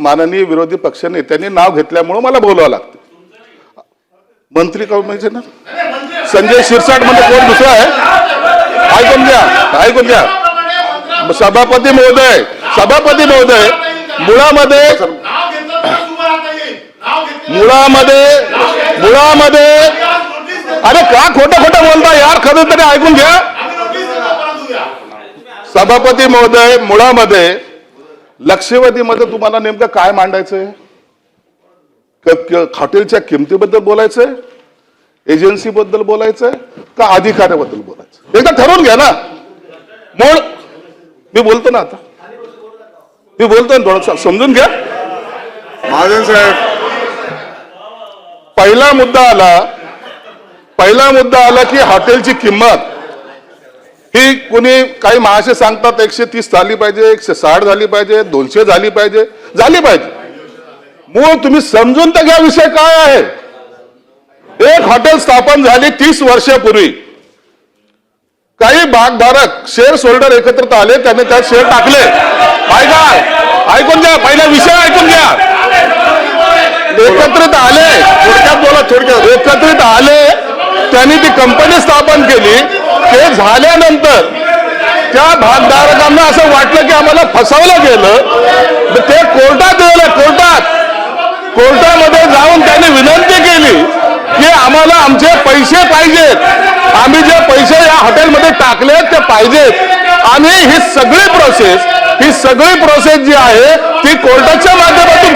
माननीय विरोधी पक्ष नेत्यांनी नाव घेतल्यामुळे मला बोलावं लागतं. मंत्री कोण म्हणजे ना संजय शिरसाट म्हणजे कोण दुसरा आहे? ऐकून घ्या सभापती महोदय मुळामध्ये अरे का खोटं बोलता यार, खरं तरी ऐकून घ्या. सभापती महोदय, मुळामध्ये लक्षवेधीमध्ये तुम्हाला नेमकं काय मांडायचंय? हॉटेलच्या किमतीबद्दल बोलायचंय, एजन्सीबद्दल बोलायचंय का अधिकाऱ्याबद्दल बोलायचं? एकदा ठरवून घ्या ना. मूळ मी बोलतो ना, आता मी बोलतोय ना, थोडं समजून घ्या. महाजन साहेब, पहिला मुद्दा आला की हॉटेलची किंमत ही कोणी काही महाशय सांगतात 130 झाली पाहिजे, 160 झाली पाहिजे, 200 झाली पाहिजे. मूळ तुम्ही समजून तर घ्या विषय काय आहे. एक हॉटेल स्थापन झाली 30 वर्षापूर्वी. काही भागधारक शेअर होल्डर एकत्रित आले, त्यांनी त्यात शेअर टाकले. ऐकून घ्या, पहिला विषय ऐकून घ्या. एकत्रित आले, त्यांनी ती कंपनी स्थापन केली. ते झाल्यानंतर त्या भागधारकांना असं वाटलं की आम्हाला फसवलं गेलं. ते कोर्टामध्ये जाऊन त्यांनी विनंती केली की आम्हाला आमचे पैसे पाहिजेत, आम्ही जे पैसे या हॉटेलमध्ये टाकलेत ते पाहिजेत. आणि ही सगळी प्रोसेस जी आहे ती कोर्टाच्या माध्यमातून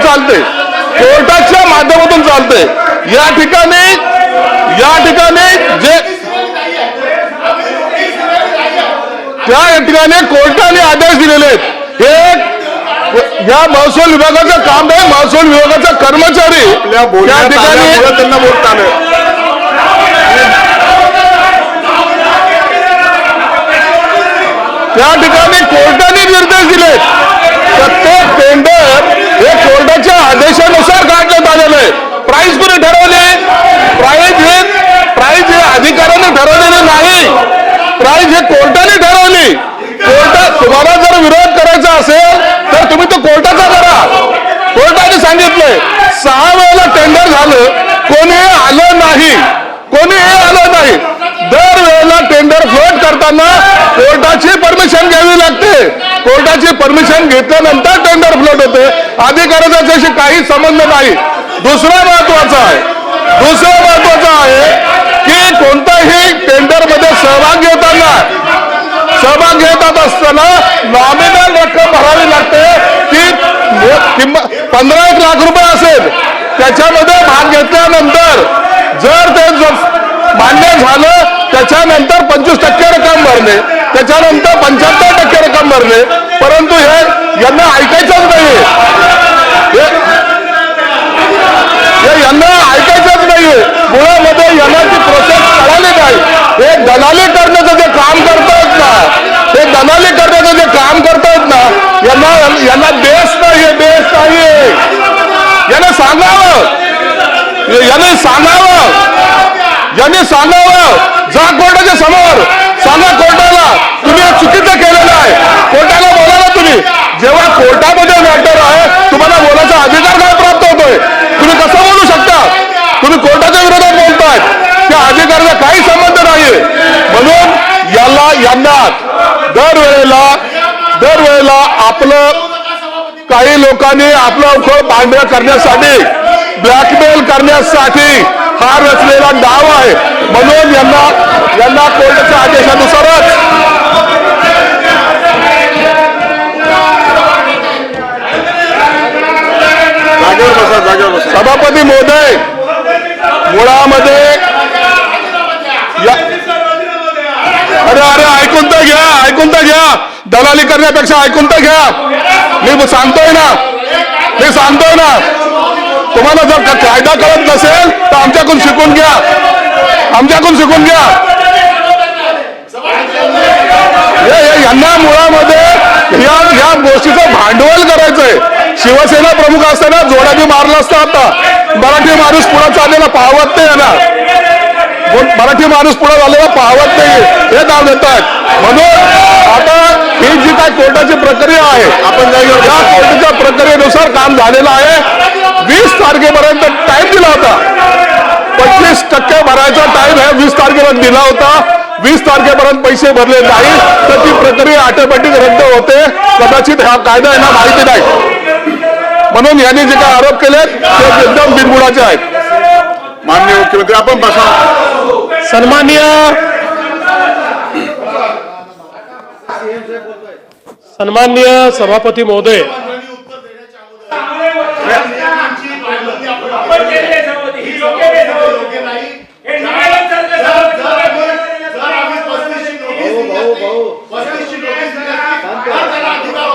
चालते. या ठिकाणी कोर्टाने आदेश दिलेले आहेत. हे या महसूल विभागाचं काम आहे. महसूल विभागाचा कर्मचारी त्या ठिकाणी त्यांना बोलता आलं. त्या ठिकाणी कोर्टाने निर्देश दिले. प्रत्येक टेंडर हे कोर्टाच्या आदेशानुसार काढण्यात आलेलं आहे. प्राइस कोणी ठरवले? प्राइस हे अधिकाऱ्याने ठरवलेले नाही. प्राइस हे कोर्टाने ठरवली. तुम्हाला जर विरोध करायचा असेल तर तुम्ही तो कोर्टाचा करा. कोर्टाने सांगितलंय 6 वेळेला टेंडर झालं, कोणी आलं नाही. दर वेळेला टेंडर फ्लोट करताना कोर्टाची परमिशन घ्यावी लागते. कोर्टाची परमिशन घेतल्यानंतर टेंडर फ्लोट होते. अधिकाऱ्याचा त्याशी काही संबंध नाही. दुसरा महत्वाचा आहे की कोणत्याही टेंडर मध्ये सहभाग घेत असताना नॉमिनल रक्कम भरावी लागते. ती 15 लाख रुपये असेल. त्याच्यामध्ये भाग घेतल्यानंतर जर ते मान्य झालं त्याच्यानंतर 25% रक्कम भरणे, त्याच्यानंतर 75% रक्कम भरणे. परंतु हे यांना ऐकायचंच नाहीये. मुळामध्ये यांना ती प्रोसेस कळाली नाही. हे दलाली करण्याचं जे काम करतायत ना, यांना देश नाहीये. यांनी सांगावं जा कोर्टाच्या समोर, सांगा कोर्टाला तुम्ही हे चुकीचं केलेलं आहे. कोर्टाला बोला ना तुम्ही. जेव्हा कोर्टामध्ये मॅटर आहे तुम्हाला बोलायचा अधिकार काय प्राप्त होतोय? तुम्ही कसं बोलू शकता? तुम्ही कोर्टाच्या विरोधात बोलताय. त्या अधिकाराचा काही संबंध नाहीये. म्हणून यांना दरवेळेला आपलं काही लोकांनी आपला उखळ पांढरा करण्यासाठी, ब्लॅकमेल करण्यासाठी हा रचलेला डाव आहे. म्हणून यांना कोर्टाच्या आदेशानुसारच जागेवर बसा. सभापती महोदय, मुळामध्ये अरे ऐकून तर घ्या. दलाली करण्यापेक्षा ऐकून तर घ्या. मी सांगतोय ना. तुम्हाला जर कायदा कळत नसेल तर आमच्याकडून शिकून घ्या. यांना मुळामध्ये या गोष्टीचं भांडवल करायचंय. शिवसेना प्रमुख असताना जोडाबी मारला असता. आता मराठी माणूस पुढे चाललेला पाहवत नाही यांना. मराठी माणूस पुढे झालेला पाहवत नाही हे नाव देतात. म्हणून आता ही जी काय कोर्टाची प्रक्रिया आहे, आपण या कोर्टाच्या प्रक्रियेनुसार काम झालेलं आहे. 20 तारखेपर्यंत टाइम दिला होता. 25% भरायचा टाइम आहे 20 तारखेपर्यंत दिला होता. 20 तारखेपर्यंत पैसे भरले नाही तर ती प्रक्रिया ऑटोमॅटिक रद्द होते. कदाचित हा कायदा यांना माहिती नाही, म्हणून यांनी जे काही आरोप केले ते एकदम बिनबुडाचे आहेत. माननीय मुख्यमंत्री आपण बसा. सन्माननीय सभापती महोदय,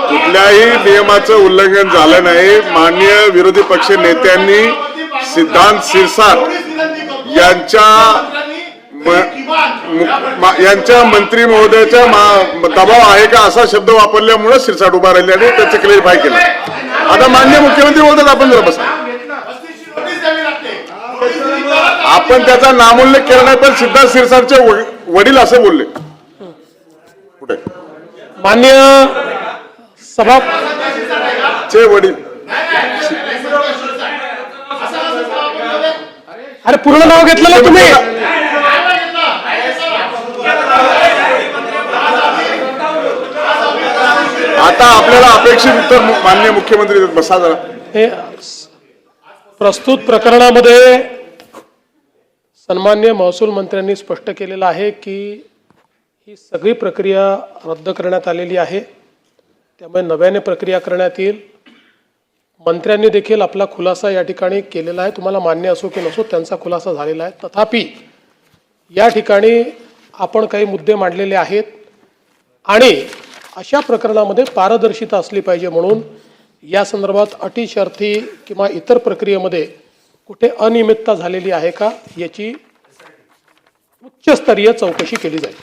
कुठल्याही नियमाचं उल्लंघन झालं नाही. माननीय विरोधी पक्ष नेत्यांनी सिद्धांत शिरसाट यांच्या मंत्री महोदयाचा दबाव आहे का असा शब्द वापरल्यामुळे शिरसाट उभा राहिले आणि त्याचं क्लिअरिफाय केलं. आता माननीय मुख्यमंत्री महोदय आपण जरा बसा. आपण त्याचा नामोल्लेख केला नाही, पण सिद्धांत शिरसाटचे वडील असं बोलले. कुठे माननीय सभा चे वडील अरे पूर्ण नाव घेतलं ना तुम्ही. आता आपल्याला अपेक्षित उत्तर माननीय मुख्यमंत्री देतात. बसा जरा. हे प्रस्तुत प्रकरणामध्ये सन्माननीय महसूल मंत्र्यांनी स्पष्ट केलेलं आहे की ही सगळी प्रक्रिया रद्द करण्यात आलेली आहे. त्यामुळे नव्याने प्रक्रिया करण्यात येईल. मंत्र्यांनी देखील आपला खुलासा या ठिकाणी केलेला आहे. तुम्हाला मान्य असो की नसो त्यांचा खुलासा झालेला आहे. तथापि या ठिकाणी आपण काही मुद्दे मांडलेले आहेत आणि अशा प्रकरणामध्ये पारदर्शिता असली पाहिजे, म्हणून या संदर्भात अटी शर्ती किंवा इतर प्रक्रियेमध्ये कुठे अनियमितता झालेली आहे का याची उच्चस्तरीय चौकशी केली जाईल.